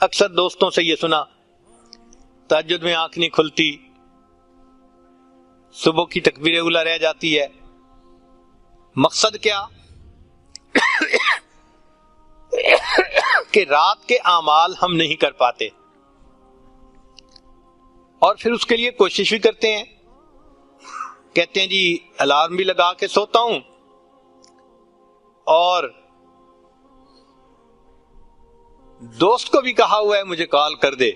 اکثر دوستوں سے یہ سنا تہجد میں آنکھ نہیں کھلتی، صبح کی تکبیر اولیٰ رہ جاتی ہے. مقصد کیا؟ کہ رات کے اعمال ہم نہیں کر پاتے اور پھر اس کے لیے کوشش بھی کرتے ہیں. کہتے ہیں جی الارم بھی لگا کے سوتا ہوں اور دوست کو بھی کہا ہوا ہے مجھے کال کر دے.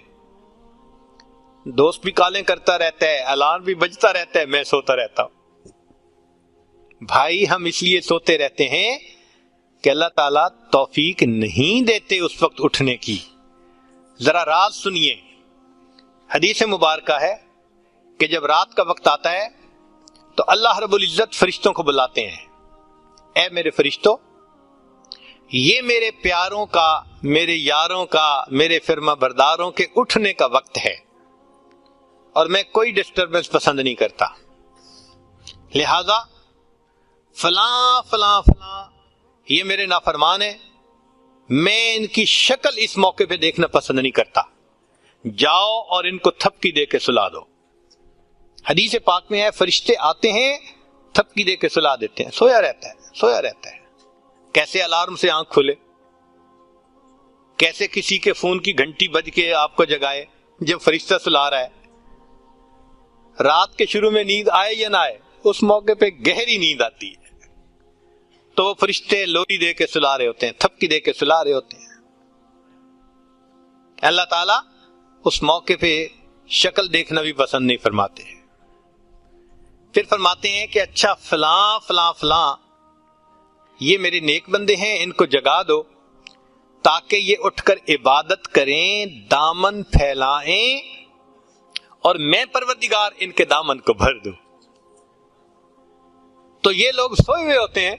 دوست بھی کالیں کرتا رہتا ہے، الارم بھی بجتا رہتا ہے، میں سوتا رہتا ہوں. بھائی ہم اس لیے سوتے رہتے ہیں کہ اللہ تعالیٰ توفیق نہیں دیتے اس وقت اٹھنے کی. ذرا راز سنیے. حدیث مبارکہ ہے کہ جب رات کا وقت آتا ہے تو اللہ رب العزت فرشتوں کو بلاتے ہیں، اے میرے فرشتوں، یہ میرے پیاروں کا، میرے یاروں کا، میرے فرما برداروں کے اٹھنے کا وقت ہے اور میں کوئی ڈسٹربنس پسند نہیں کرتا، لہذا فلاں فلاں فلاں یہ میرے نافرمان ہیں، میں ان کی شکل اس موقع پہ دیکھنا پسند نہیں کرتا، جاؤ اور ان کو تھپکی دے کے سلا دو. حدیث پاک میں ہے فرشتے آتے ہیں تھپکی دے کے سلا دیتے ہیں، سویا رہتا ہے سویا رہتا ہے. کیسے الارم سے آنکھ کھلے؟ کیسے کسی کے فون کی گھنٹی بج کے آپ کو جگائے جب فرشتہ سلا رہا ہے؟ رات کے شروع میں نیند آئے یا نہ آئے، اس موقع پہ گہری نیند آتی ہے تو وہ فرشتے لوری دے کے سلا رہے ہوتے ہیں، تھپکی دے کے سلا رہے ہوتے ہیں. اللہ تعالیٰ اس موقع پہ شکل دیکھنا بھی پسند نہیں فرماتے. پھر فرماتے ہیں کہ اچھا فلاں فلاں فلاں یہ میرے نیک بندے ہیں، ان کو جگا دو تاکہ یہ اٹھ کر عبادت کریں، دامن پھیلائیں اور میں پروردگار ان کے دامن کو بھر دوں. تو یہ لوگ سوئے ہوئے ہوتے ہیں،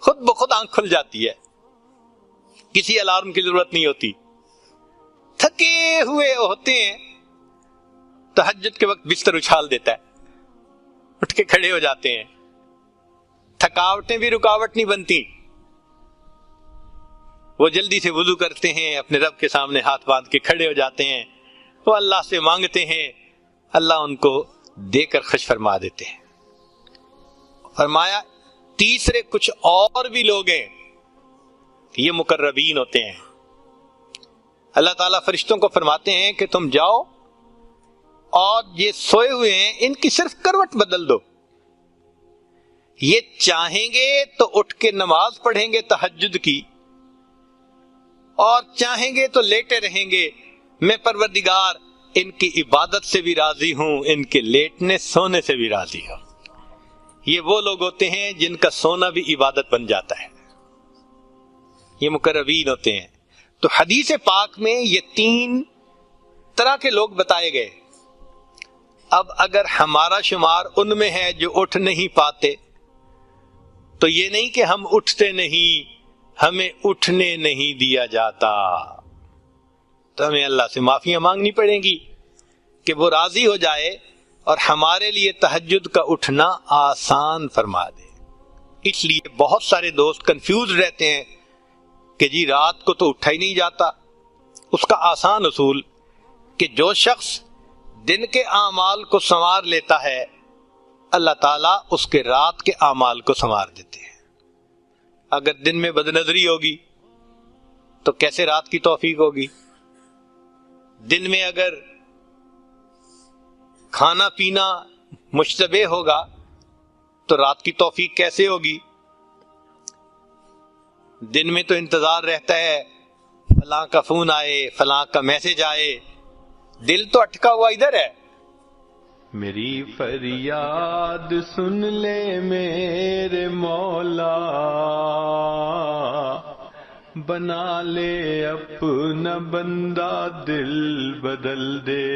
خود بخود آنکھ کھل جاتی ہے، کسی الارم کی ضرورت نہیں ہوتی. تھکے ہوئے ہوتے ہیں، تہجد کے وقت بستر اچھال دیتا ہے، اٹھ کے کھڑے ہو جاتے ہیں. تھکاوٹیں بھی رکاوٹ نہیں بنتی، وہ جلدی سے وضو کرتے ہیں، اپنے رب کے سامنے ہاتھ باندھ کے کھڑے ہو جاتے ہیں، وہ اللہ سے مانگتے ہیں، اللہ ان کو دے کر خوش فرما دیتے ہیں. فرمایا تیسرے کچھ اور بھی لوگ ہیں، یہ مقربین ہوتے ہیں. اللہ تعالیٰ فرشتوں کو فرماتے ہیں کہ تم جاؤ اور یہ سوئے ہوئے ہیں ان کی صرف کروٹ بدل دو، یہ چاہیں گے تو اٹھ کے نماز پڑھیں گے تہجد کی اور چاہیں گے تو لیٹے رہیں گے. میں پروردگار ان کی عبادت سے بھی راضی ہوں، ان کے لیٹنے سونے سے بھی راضی ہوں. یہ وہ لوگ ہوتے ہیں جن کا سونا بھی عبادت بن جاتا ہے، یہ مقربین ہوتے ہیں. تو حدیث پاک میں یہ 3 طرح کے لوگ بتائے گئے. اب اگر ہمارا شمار ان میں ہے جو اٹھ نہیں پاتے تو یہ نہیں کہ ہم اٹھتے نہیں، ہمیں اٹھنے نہیں دیا جاتا، تو ہمیں اللہ سے معافیاں مانگنی پڑیں گی کہ وہ راضی ہو جائے اور ہمارے لیے تہجد کا اٹھنا آسان فرما دے. اس لیے بہت سارے دوست کنفیوز رہتے ہیں کہ جی رات کو تو اٹھا ہی نہیں جاتا. اس کا آسان اصول کہ جو شخص دن کے اعمال کو سنوار لیتا ہے اللہ تعالیٰ اس کے رات کے اعمال کو سنوار دیتے ہیں. اگر دن میں بدنظری ہوگی تو کیسے رات کی توفیق ہوگی؟ دن میں اگر کھانا پینا مشتبہ ہوگا تو رات کی توفیق کیسے ہوگی؟ دن میں تو انتظار رہتا ہے فلاں کا فون آئے، فلاں کا میسج آئے، دل تو اٹکا ہوا ادھر ہے. میری فریاد سن لے میرے مولا، بنا لے اپنا بندہ دل بدل دے.